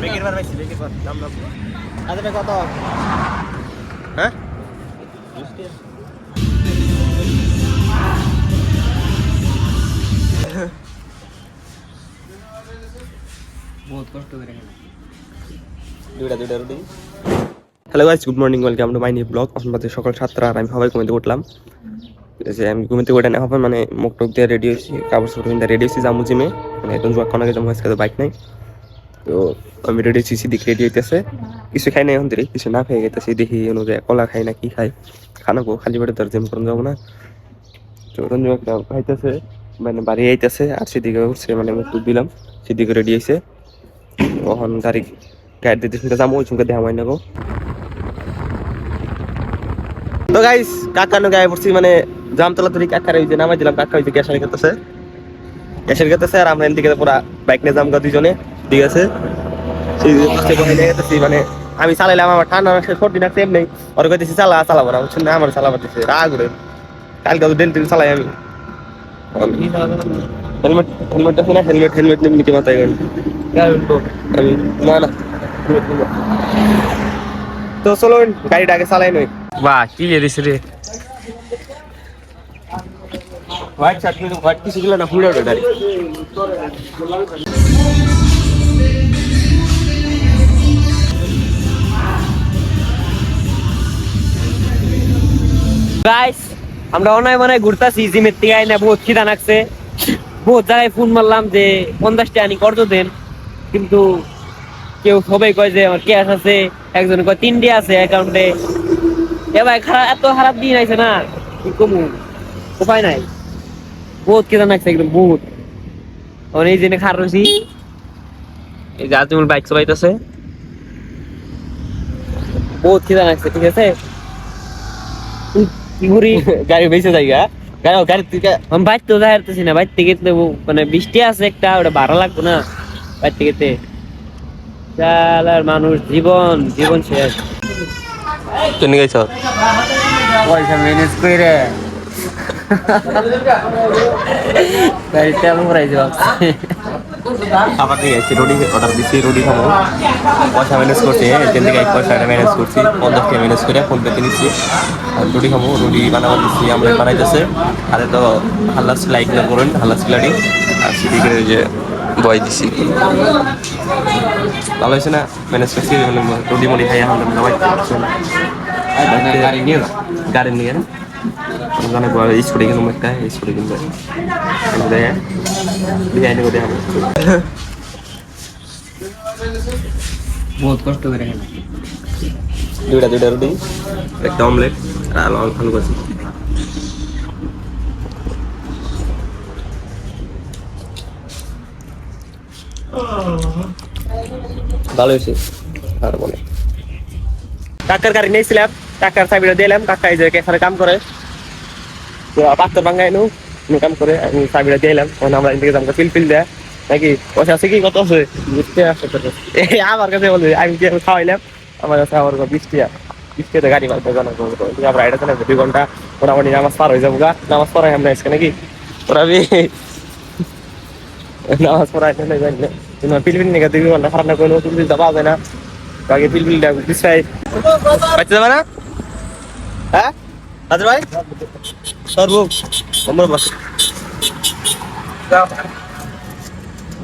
বেগের বার পাইছি বেগের বার নাম নাম আচ্ছা কত হ্যাঁ বহুত কষ্ট করে দুইটা রুটি। Hello guys, good morning, welcome to my new blog. এখন বাজে সকাল 7টা আর আমি সবাই ঘুমিতে উঠলাম। আমি ঘুমিতে উঠে না হবে মানে মুখ টুক দিয়ে রেডি হয়েছি, কাপড় সাপড় কিনতে রেডি হয়েছি যাবো জিমে। মানে একদম জোয়াক অনেকে জমা আজকে তো বাইক নাই, তো আমি রেডি হয়েছি। সিদিক রেডি হইতেছে, কিছু খাই নাই এখন ধরে, কিছু না খেয়ে গেতেছি। দেখি অনুযায়ী কলা খাই না কি খাই, খানাবো খালি পেটে তো জিম করুন যাবো না। তো রঞ্জু একটা খাইতেছে মানে বাড়ি আইতেছে আর সেদিকে উঠছে, মানে মুখ টুক দিলাম, সেদিকে রেডি হয়েছে। তখন গাড়ি দিতে শুনতে যাবো, ওই সঙ্গে দেখা হয় না গো। তো গাইস কাকানো গায়ে পড়ছি, মানে জামতলা ধরে কাকার ওই যে নামাই দিলাম, কাকা ওই যে গ্যাসারি করতেছে আর আমরা এদিকে পুরা বাইক নিয়ে যাম দুজনে। ঠিক আছে, মানে আমি চালাইলাম, আমার ঠান্ডা সর্দি না সেম নেই, ওর কইতেছি চালাবো না, বুঝছেন না, আমার চালাবার দিচ্ছে রাগ করে। কালকে তো দিন চালাই আমি। হেলমেট আছে না, হেলমেট নিতে মাথায় গেল আমি না না। তো চলো গাড়িটা আগে চালাই নই। বাহ কি দিছে রে, হোয়াইট শার্ট কিন্তু হোয়াইট কিছু গেল না, ফুল আউট গাড়ি। গাইস আমরা অনায় মনে ঘুরতাছি, জিমের থেকে আইনা বহুত খিদা লাগছে, বহুত জায়গায় ফোন মারলাম যে 50 টাকা আনি করতো দেন, কিন্তু কেউ সবাই কয় যে আমার ক্যাশ আছে, একজন কয় 3 আছে অ্যাকাউন্টে। এ ভাই এত খারাপ দিন আইছে না, কি কমু, উপায় নাই, বহুত খিদা লাগছে একদম বহুত। অনেক দিনে খার রয়েছি, এই যে আজমল বাইক চালাইতেছে, বহুত খিদা লাগছে। ঠিক আছে, কি করি, গাড়ি বেঁচে জায়গা গাড়ির থেকে আমি বাইর তো যাইতেছি না, বাইর থেকে মানে বৃষ্টি আছে একটা, ওটা ভাড়া লাগবো না বাইর থেকে। মানুষ জীবন শেষ। তুমি গেছ পয়সা ম্যানেজ করে গাড়ি তেল ভরাইছি ভাবছি। খাবার নিয়ে গেছি, রুটি অর্ডার দিচ্ছি, রুটি খাবো। পয়সা ম্যানেজ করছি, এখান থেকে 1 পয়সাটা ম্যানেজ করছি, 50 টাকা ম্যানেজ করে ফোন পেতে নিচ্ছি। আর রুটি খাবো, রুটি বানাবো দিচ্ছি, আমরা বানাইতেছে। আরে তো হাল্লা লাইক না করুন, হাল্লা সিলারি আর সিটিকে যে বয় দিছি, ভালো হয়েছে না, ম্যানেজ করছি। রুটি মুড়ি খাই এখন গাড়ি নিয়ে স্কুটি কিনবো, একটা স্কুটি কিনবে ডিজাইন করে দেখাবো। বহুত কষ্ট করে দুইটা রুটি, একটা অমলেট আর আলু ভাজি। ভালো হয়েছে। আর বলে কাকার গাড়ি নিয়েছিলাম, কাকার চাবিটা দিলাম, কাকা এই যে কেসারে কাম করে, পাত্তর ভাঙ্গাই কাম করে, আমি চাবিটা দিলাম। তখন আমরা এদিকে যাবো ফিল দেয় নাকি, পয়সা আছে কি, কত আছে আমার কাছে বলবে, আমি কি খাওয়াইলাম, আমার কাছে আমার 20 টাকা গাড়ি মারতে জানা। আমরা এটা 2 ঘন্টা মোটামুটি নামাজ পার হয়ে যাবো গা, নামাজ পড়াই আমরা আজকে নাকি ওরা নামাজ পড়াই পিলপিল নিয়ে 2 ঘন্টা খারাপ না করলেও পিলপিল তো পাওয়া যায় না, আগে পিলপিলটা পিছাই পাইতে যাবে না। হ্যাঁ রাজু ভাই সর্ব আমার বস যাও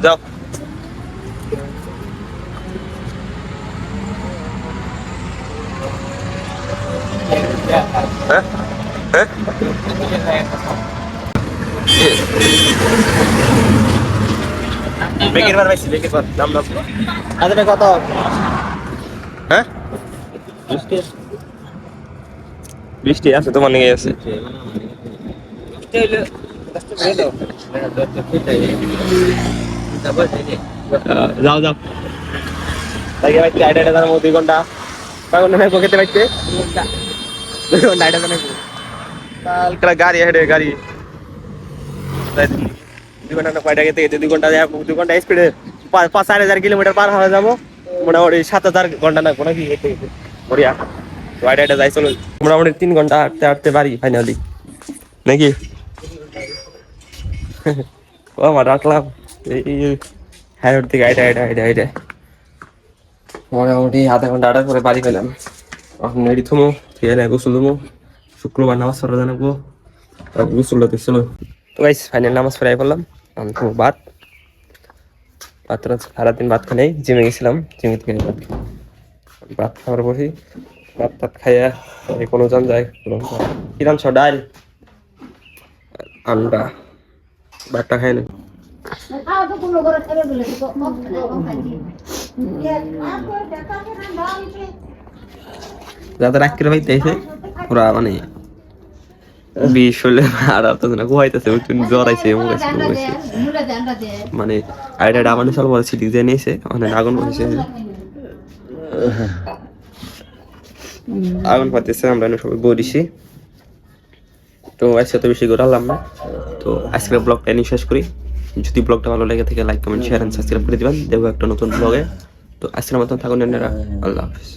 যাও। হ্যাঁ হ্যাঁ বেগের বার পাইছি, বেগের বার নাম নাম আচ্ছা কত হ্যাঁ 20 আছে তোমার নিয়ে আছে। যাও যাও তাই বাইতে আইডা জানাবো 2 ঘন্টা, কয় ঘন্টা নেবো খেতে বাইতে 2 ঘন্টা আইডা জানাবো। কালকে গাড়ি হেঁটে গাড়ি 2 ঘন্টা না কয়টা খেতে 2 ঘন্টা 2 ঘন্টা স্পিডে 5-4,000 কিলোমিটার পার হয়ে যাবো, মোটামুটি 7,000 ঘন্টা লাগবো নাকি হেঁটে হেঁটে বড়িয়া। তো আইডা যাই চলো, মোটামুটি 3 ঘন্টা হাঁটতে হাঁটতে বাড়ি ফাইনালি নাকি। ও আমার রাখলাম এই হ্যাঁ থেকে আইডা মোটামুটি আধা ঘন্টা আটার পরে বাড়ি পেলাম। এখন রেডি থমো, ঠিক আছে, গোসল দেবো, শুক্রবার নামাজ পড়া জানাবো, গোসল দিচ্ছিল। তো গাইস ফাইনাল নামাজ পড়াই পড়লাম। আমি তো ভাত সারাদিন ভাত খাই নাই, জিমে গেছিলাম, জিমে থেকে ভাত খাওয়ার বসি, ভাত টাত খাইয়া কোনো জন যায় কিরাম ছ ডাল আন্ডা, ভাতটা খাই না। যাদের রাগ করে পাইতে ওরা মানে বিষ হলে আর না কুয়াইতেছে, জ্বর আইছে, মানে আইডিয়াটা আমার সব সিটি দিয়ে নিয়েছে, মানে আগুন বসেছে, আগুন পাতেছে, আমরা সবাই বলিছি। তো আজকে তো বেশি করে আনলাম না, তো আজকের ব্লগটা নিয়ে শেষ করি। যদি ব্লগটা ভালো লেগে থাকে like comment share and subscribe করে দিবেন। দেখবো একটা নতুন ব্লগে। তো আজকের মতন থাকুন, আল্লাহ হাফিজ।